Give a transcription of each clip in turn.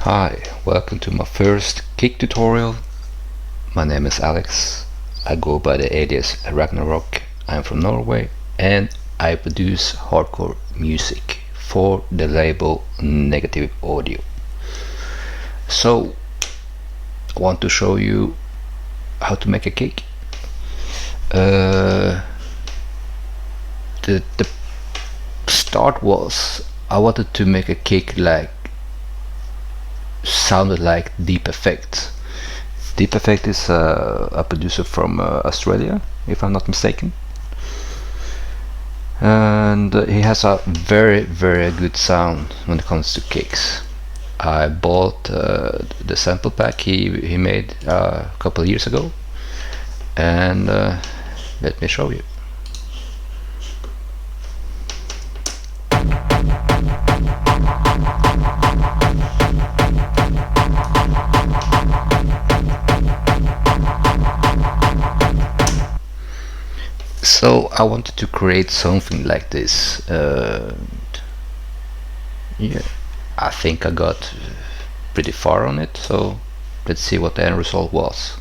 Hi, welcome to my first kick tutorial. My name is Alex. I go by the alias RagnaRok. I'm from Norway and I produce hardcore music for the label Negative Audio. So, I want to show you how to make a kick. The start was I wanted to make a kick like sounded like Deep Effect. Deep Effect is a producer from Australia, if I'm not mistaken, and he has a very good sound when it comes to kicks. I bought the sample pack he made a couple of years ago, and let me show you. So I wanted to create something like this. Yeah, I think I got pretty far on it, so let's see what the end result was.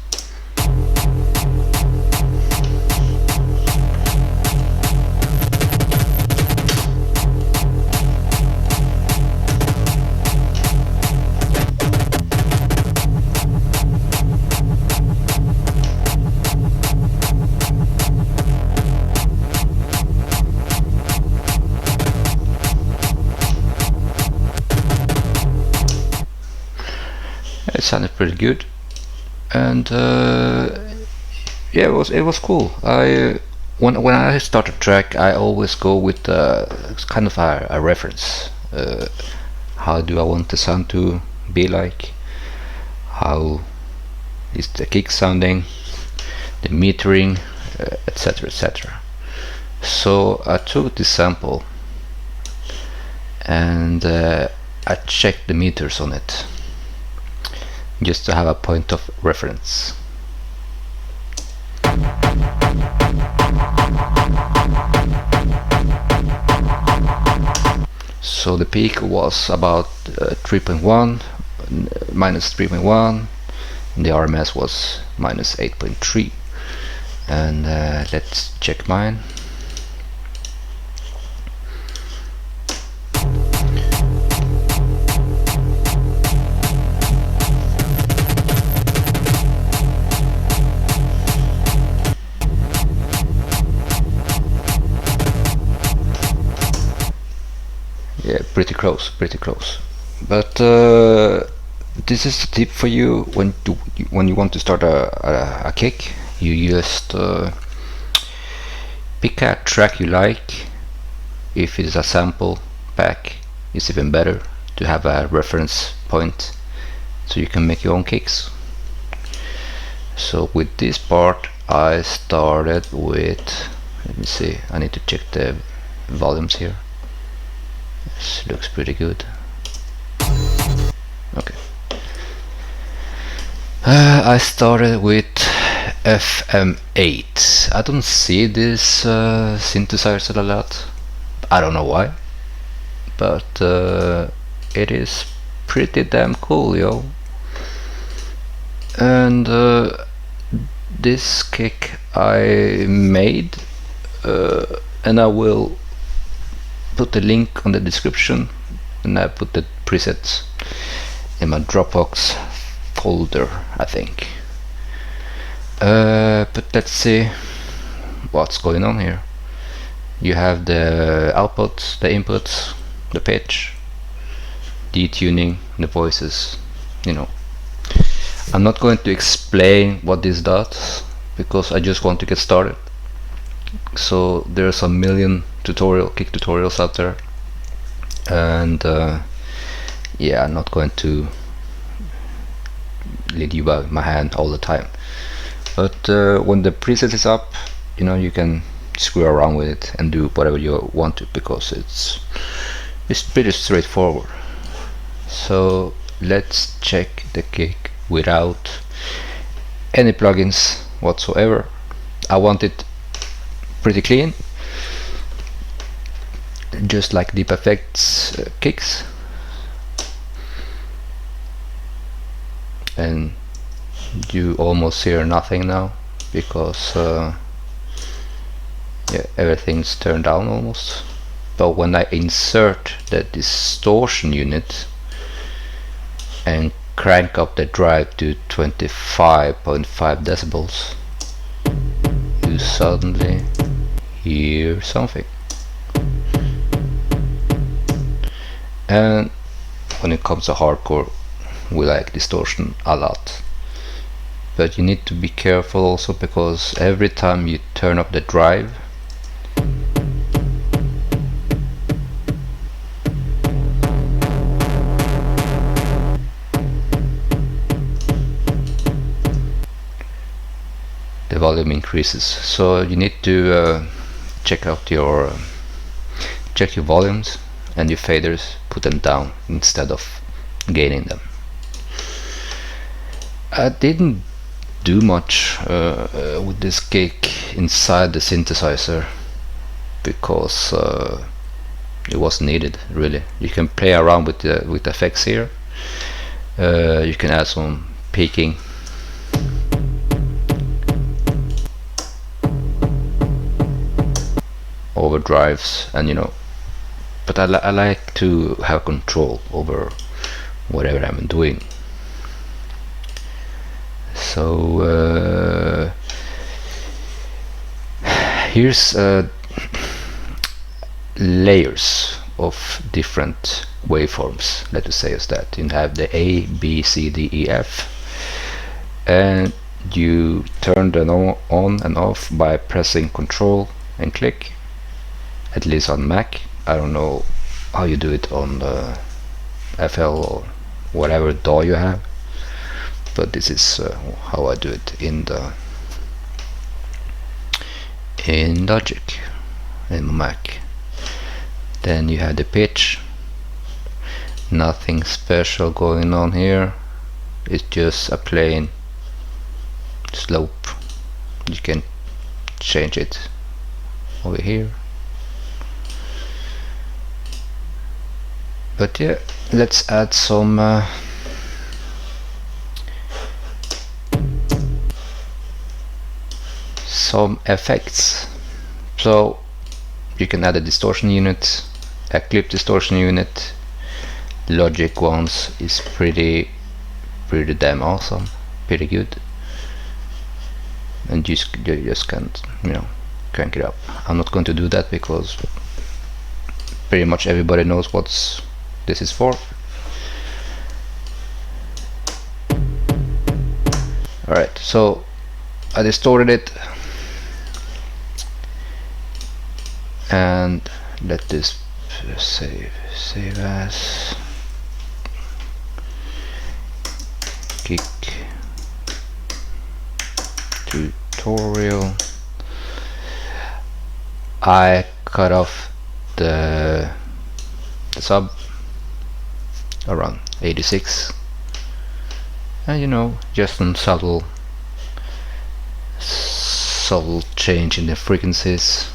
It sounded pretty good, and yeah, it was cool. When I start a track, I always go with kind of a reference. How do I want the sound to be like? How is the kick sounding? The metering, etc., etc. So I took this sample and I checked the meters on it, just to have a point of reference. So the peak was about 3.1, minus 3.1, and the RMS was minus 8.3. And let's check mine. Yeah, pretty close. But this is a tip for you when you want to start a kick. You just pick a track you like. If it's a sample pack, it's even better to have a reference point so you can make your own kicks. So with this part I started with, let me see, I need to check the volumes here. This looks pretty good. Okay. I started with FM8. I don't see this synthesizer a lot. I don't know why, but it is pretty damn cool, yo. And this kick I made, and I will put the link on the description, and I put the presets in my Dropbox folder, I think. But let's see what's going on here. You have the outputs, the inputs, the pitch, detuning, the voices, you know. I'm not going to explain what this does because I just want to get started. So there's a million kick tutorials out there, and yeah, I'm not going to lead you by my hand all the time. But when the preset is up, you know, you can screw around with it and do whatever you want to, because it's pretty straightforward. So let's check the kick without any plugins whatsoever. I want it pretty clean, just like Deep Effect's kicks. and you almost hear nothing now because yeah, everything's turned down almost. But when I insert the distortion unit and crank up the drive to 25.5 decibels, you suddenly hear something. And when it comes to hardcore, we like distortion a lot, but you need to be careful also, because every time you turn up the drive, the volume increases. So you need to check your volumes and your faders, put them down instead of gaining them. I didn't do much with this gig inside the synthesizer because it wasn't needed really. You can play around with the effects here. You can add some peaking, overdrives, and you know, but I like to have control over whatever I'm doing. So here's layers of different waveforms. Let us say is that you have the A, B, C, D, E, F, and you turn them on and off by pressing Control and click. At least on Mac. I don't know how you do it on the FL or whatever DAW you have, but this is how I do it in Logic in Mac. Then you have the pitch. Nothing special going on here. It's just a plain slope. You can change it over here. But yeah, let's add some effects. So you can add a distortion unit, a clip distortion unit. Logic ones is pretty damn awesome, pretty good, and you just can't, you know, crank it up. I'm not going to do that because pretty much everybody knows what this is for. Alright, so I distorted it, and let this save as kick tutorial. I cut off the sub around 86, and you know, just some subtle change in the frequencies.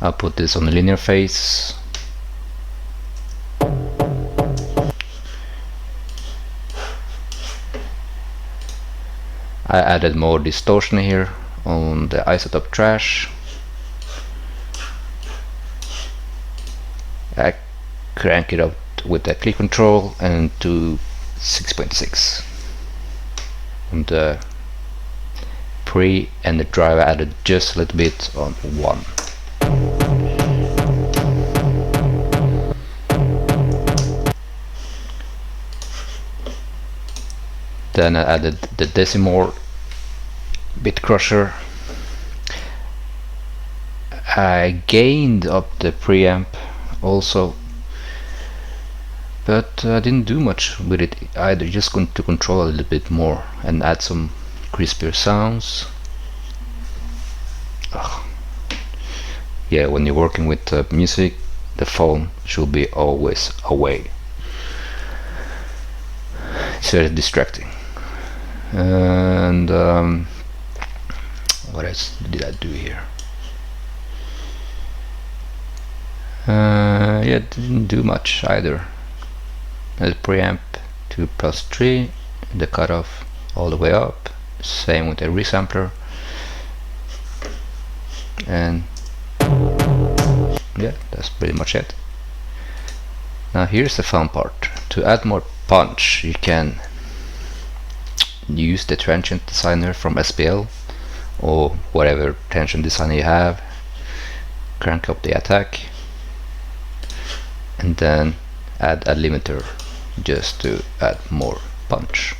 I'll put this on the linear phase. I added more distortion here on the isotope trash. I crank it up with the click control and to 6.6. And the pre and the drive I added just a little bit on 1. Then I added the Decimor bit crusher. I gained up the preamp also, but I didn't do much with it either, just going to control a little bit more and add some crispier sounds. Ugh. Yeah, when you're working with music, the phone should be always away. It's very distracting. And what else did I do here? yeah, didn't do much either. The preamp 2+3, the cutoff all the way up, same with the resampler, and yeah, that's pretty much it. Now here's the fun part. To add more punch, you can use the transient designer from SPL or whatever transient designer you have, crank up the attack, and then add a limiter just to add more punch.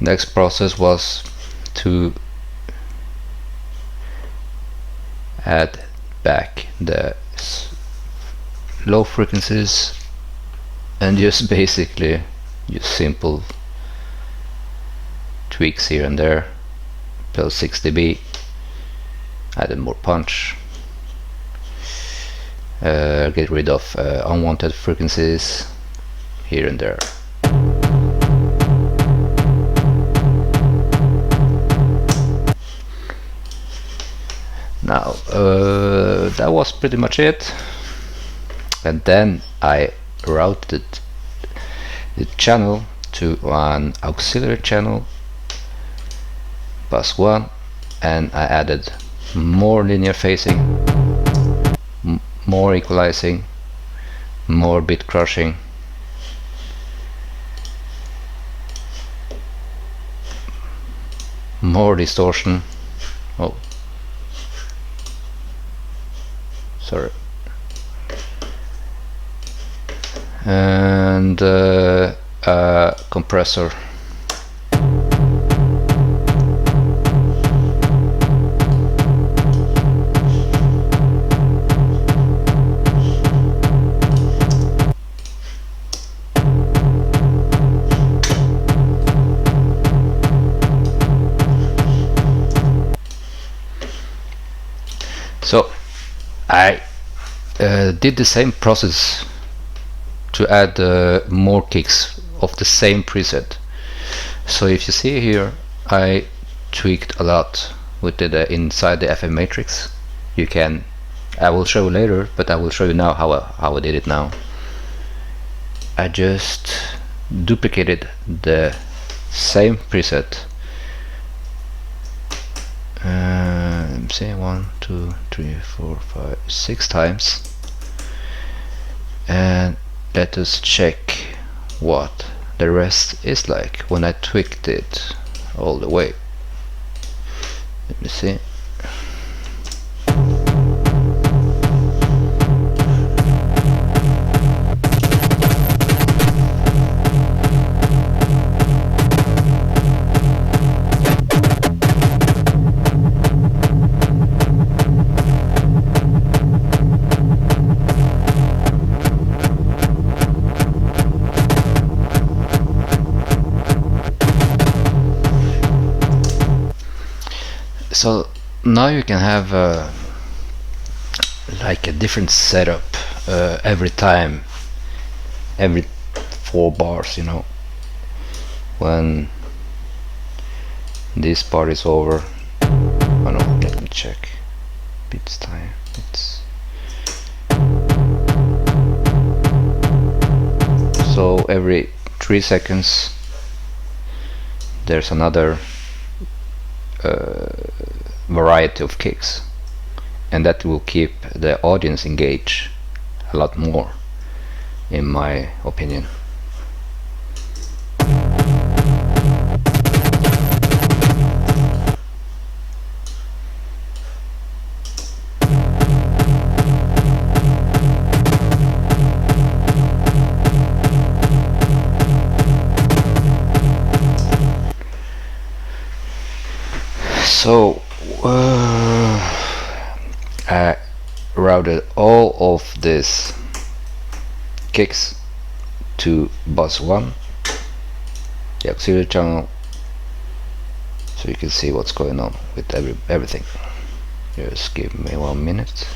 Next process was to add back the low frequencies and just basically use simple tweaks here and there. Plus 6 dB, added more punch, get rid of unwanted frequencies here and there. Now that was pretty much it, and then I routed the channel to an auxiliary channel, bus 1, and I added more linear phasing, more equalizing, more bit crushing, more distortion. Oh, sorry. And a compressor. So I did the same process to add more kicks of the same preset. So if you see here, I tweaked a lot with the inside the FM matrix. You can, I will show you later, but I will show you now how I did it now. I just duplicated the same preset. Say 1, 2, 3, 4, 5, 6 times, and let us check what the rest is like when I tweaked it all the way. Let me see. So now you can have like a different setup every time, every 4 bars, you know. When this part is over, oh no, let me check. Bits time. So every 3 seconds there's another variety of kicks, and that will keep the audience engaged a lot more, in my opinion. So I routed all of these kicks to bus 1, the auxiliary channel, so you can see what's going on with everything. Just give me 1 minute.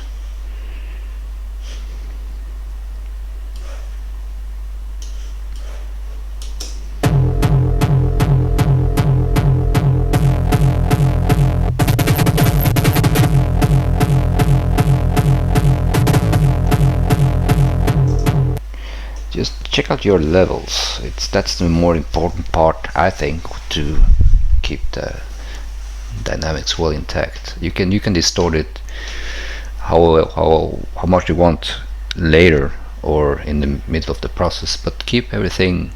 check out your levels. That's the more important part, I think, to keep the dynamics well intact. You can distort it how much you want later or in the middle of the process, but keep everything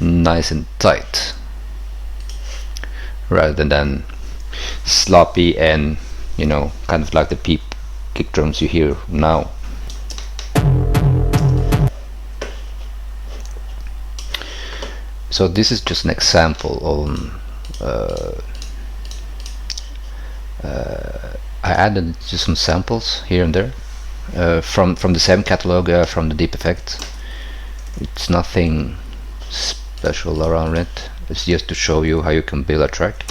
nice and tight rather than sloppy and, you know, kind of like the peep kick drums you hear now. So this is just an example of I added just some samples here and there from the same catalog, from the Deep Effect. It's nothing special around it. It's just to show you how you can build a track.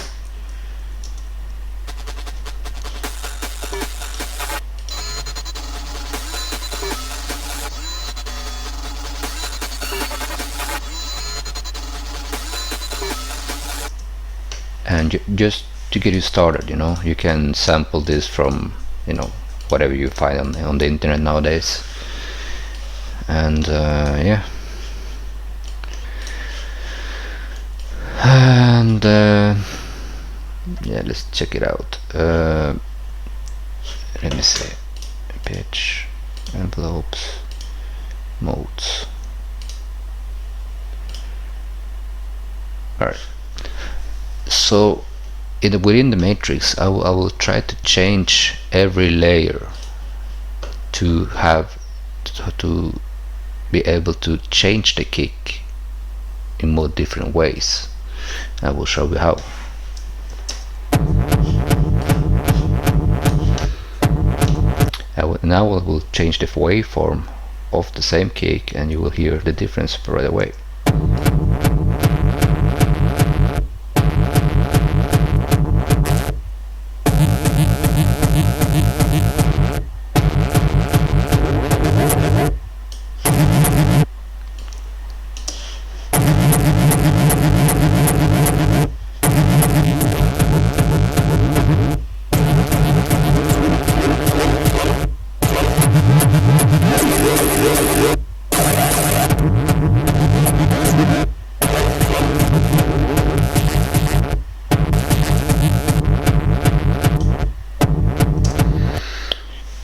And just to get you started, you know, you can sample this from, you know, whatever you find on the internet nowadays. And yeah, and yeah, let's check it out. Let me see, pitch, envelopes, modes. Alright, so within the matrix I will try to change every layer to have to be able to change the kick in more different ways. I will show you how. Now I will change the waveform of the same kick and you will hear the difference right away.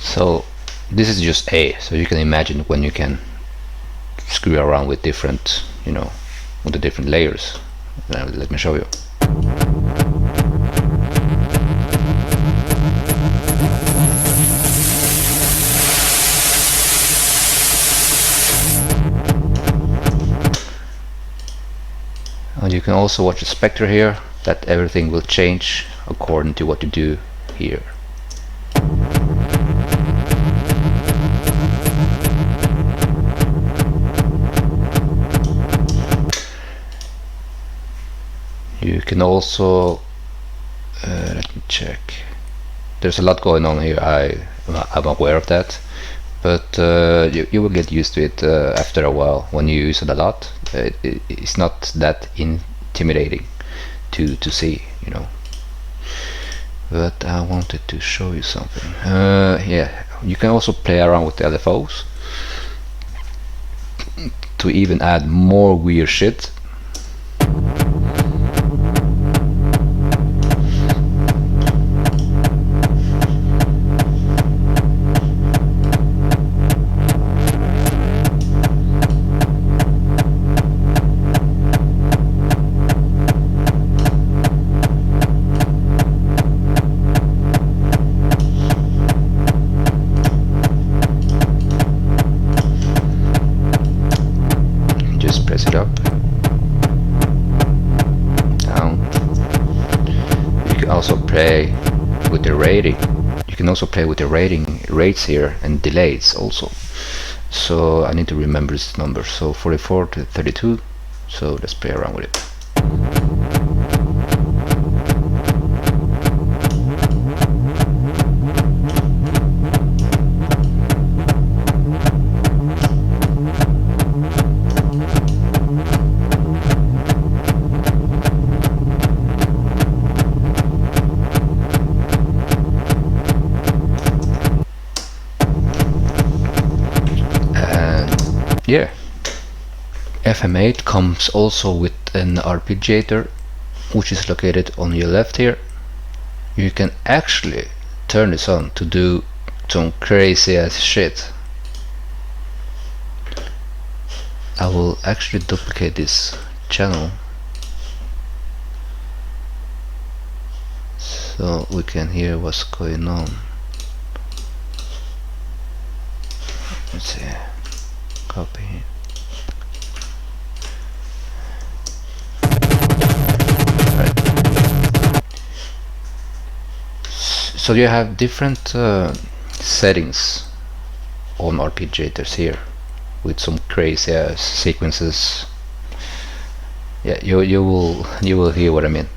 So this is just A, so you can imagine when you can screw around with different, you know, with the different layers. Now let me show you. And you can also watch the spectre here, that everything will change according to what you do here. You can also let me check. There's a lot going on here. I'm aware of that, but you will get used to it after a while. When you use it a lot, it's not that intimidating to see, you know. But I wanted to show you something. Yeah, you can also play around with the LFOs to even add more weird shit. Press it up, down. You can also play with the rating. You can also play with the rates here and delays also. So I need to remember this number. So 44 to 32. So let's play around with it. Yeah, FM8 comes also with an arpeggiator, which is located on your left here. You can actually turn this on to do some crazy ass shit. I will actually duplicate this channel so we can hear what's going on. Let's see, copy. So you have different settings on arpeggiators here with some crazy ass sequences. Yeah, you will hear what I mean.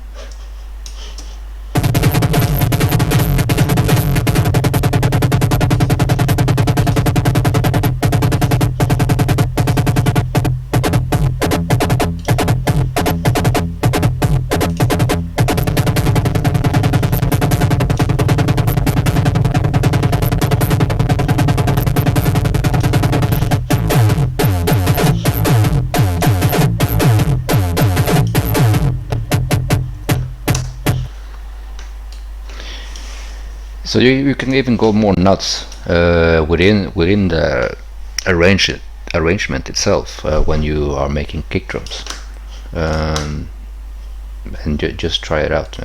So you can even go more nuts within the arrangement itself when you are making kick drums, and just try it out.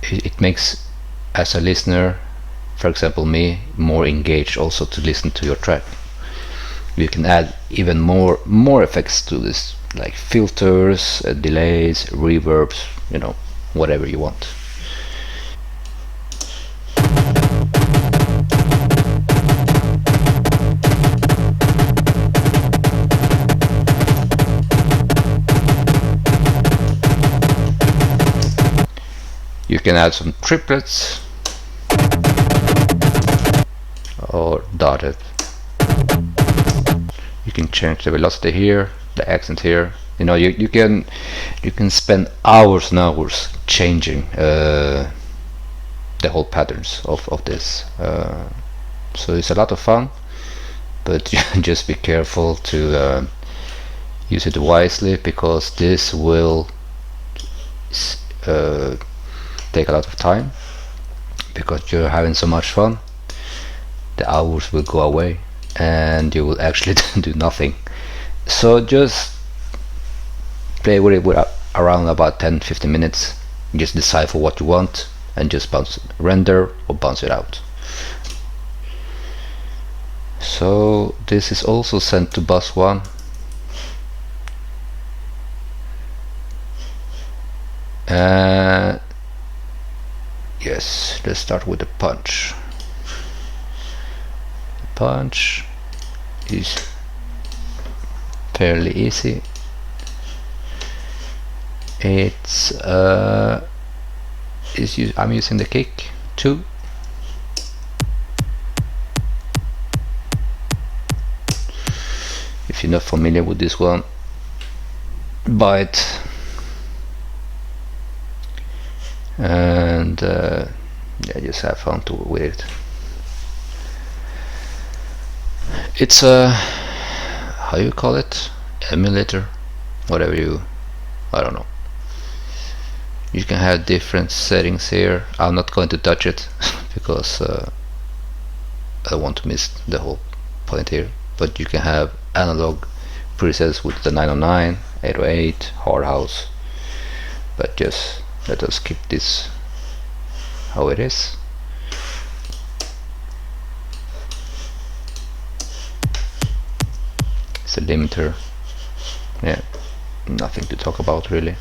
It makes, as a listener, for example me, more engaged also to listen to your track. You can add even more effects to this, like filters, delays, reverbs, whatever you want. You can add some triplets or dotted. You can change the velocity here, the accent here. You can spend hours and hours changing the whole patterns of this. So it's a lot of fun, but just be careful to use it wisely, because this will take a lot of time. Because you're having so much fun, the hours will go away and you will actually do nothing. So just play with it around about 10-15 minutes. Just decipher what you want and just render or bounce it out. So this is also sent to bus 1. Yes, let's start with the punch. The punch is fairly easy. I'm using the kick 2. If you're not familiar with this one, buy it. And just have fun with it. It's a, how you call it, emulator, whatever I don't know. You can have different settings here. I'm not going to touch it because I don't want to miss the whole point here. But you can have analog presets with the 909, 808, hard house, but just let us keep this how it is. It's a limiter. Yeah, nothing to talk about really.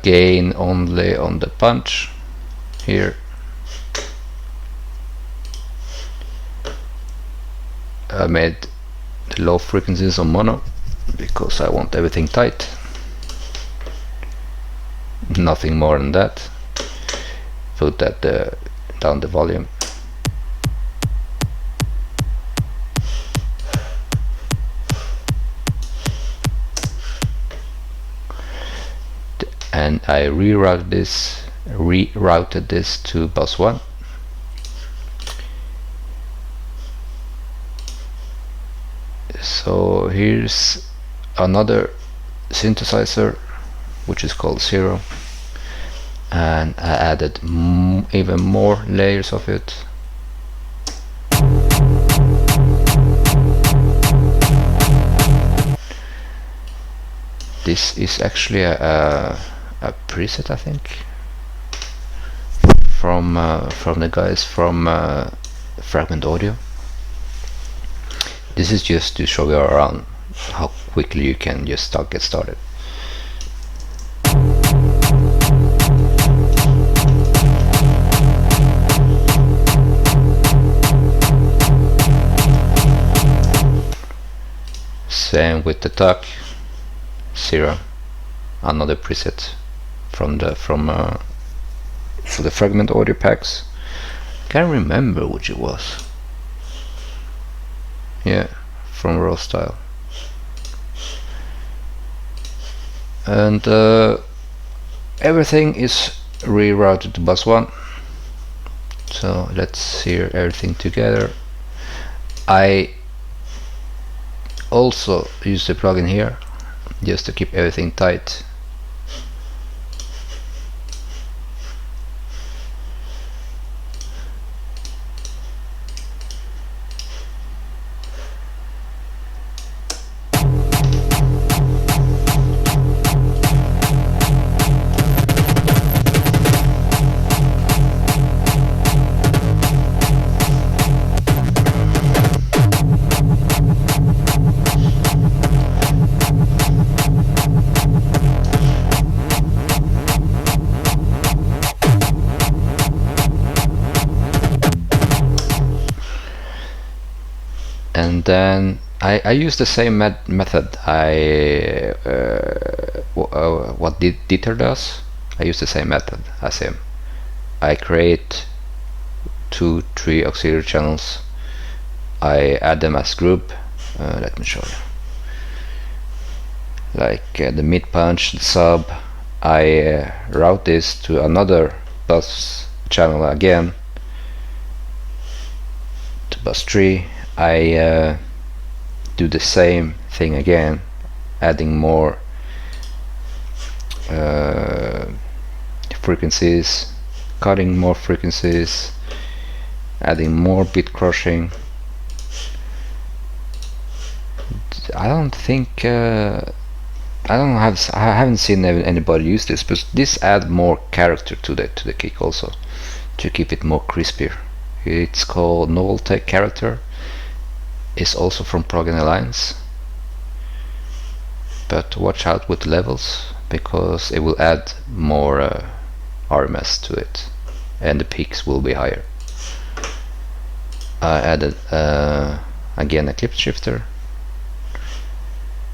Gain only on the punch here. I made the low frequencies on mono because I want everything tight. Nothing more than that. Put that down the volume. And I rerouted this to bus 1. So here's another synthesizer which is called Zero, and I added even more layers of it. This is actually a preset, I think, from the guys from Fragment Audio. This is just to show you around how quickly you can just get started. Same with the tuck. Zero, another preset from the for the Fragment Audio packs. Can't remember which it was. Yeah, from Raw Style. And everything is rerouted to bus 1. So let's hear everything together. I also use the plugin here just to keep everything tight. And then I use the same method what Dieter does. I use the same method as him. I create 2-3 auxiliary channels. I add them as group. Let me show you. Like the mid punch, the sub. I route this to another bus channel again, to bus 3. I do the same thing again, adding more frequencies, cutting more frequencies, adding more bit crushing. I don't think I haven't seen anybody use this, but this adds more character to the kick also, to keep it more crispier. It's called Novel Tech Character. Is also from Plugin Alliance, but watch out with levels because it will add more RMS to it and the peaks will be higher. I added again a clip shifter.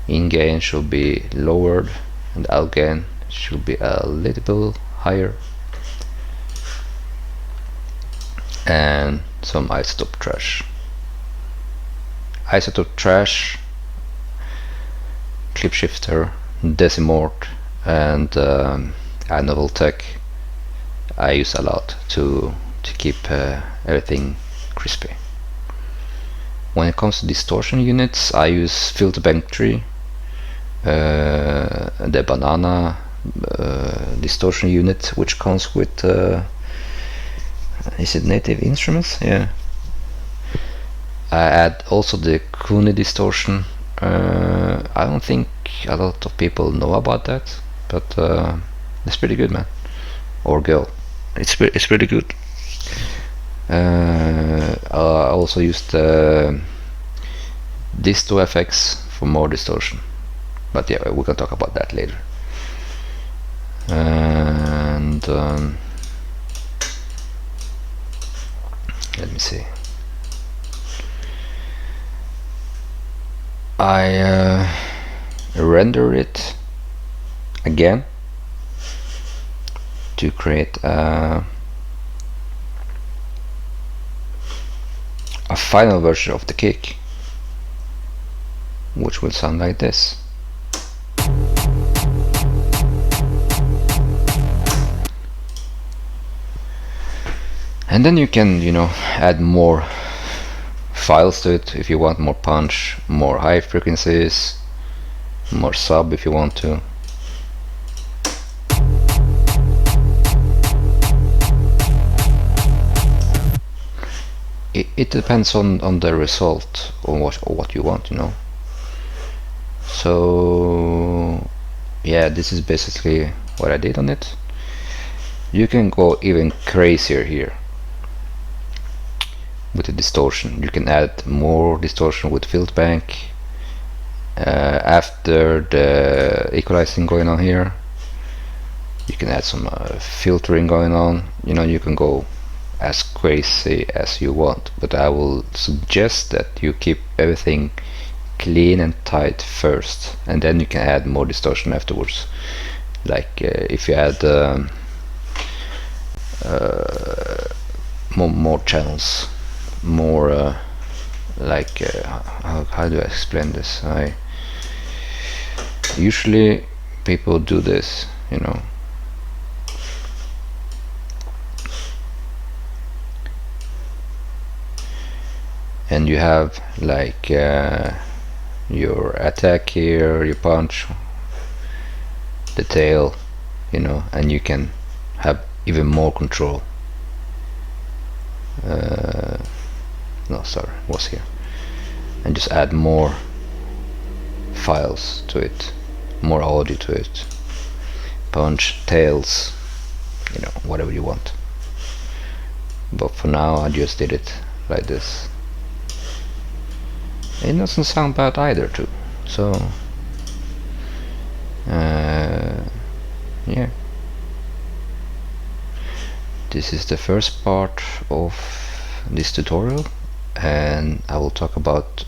In gain should be lowered and out gain should be a little bit higher, and some isotope trash. Isotope trash, clip shifter, decimort, and Novel Tech I use a lot to keep everything crispy. When it comes to distortion units, I use Filter Bank 3, the banana distortion unit, which comes with is it Native Instruments? Yeah. I add also the Kuni distortion. I don't think a lot of people know about that, but it's pretty good, man, or girl. It's pretty good. I also used Disto FX for more distortion, but yeah, we can talk about that later. And let me see. I render it again to create a final version of the kick, which will sound like this. And then you can, add more files to it if you want more punch, more high frequencies, more sub if you want to. It depends on the result, on what you want, you know. So yeah, this is basically what I did on it. You can go even crazier here with the distortion. You can add more distortion with field bank after the equalizing going on here. You can add some filtering going on. You know, you can go as crazy as you want, but I will suggest that you keep everything clean and tight first, and then you can add more distortion afterwards. Like if you add more channels, more like how do I explain this? Usually people do this, you know. And you have like your attack here, your punch, the tail, you know, and you can have even more control. No, sorry, was here. And just add more files to it, more audio to it, punch, tails, you know, whatever you want. But for now I just did it like this. It doesn't sound bad either too, so yeah, this is the first part of this tutorial, and I will talk about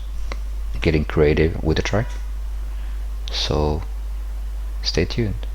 getting creative with the track, so stay tuned.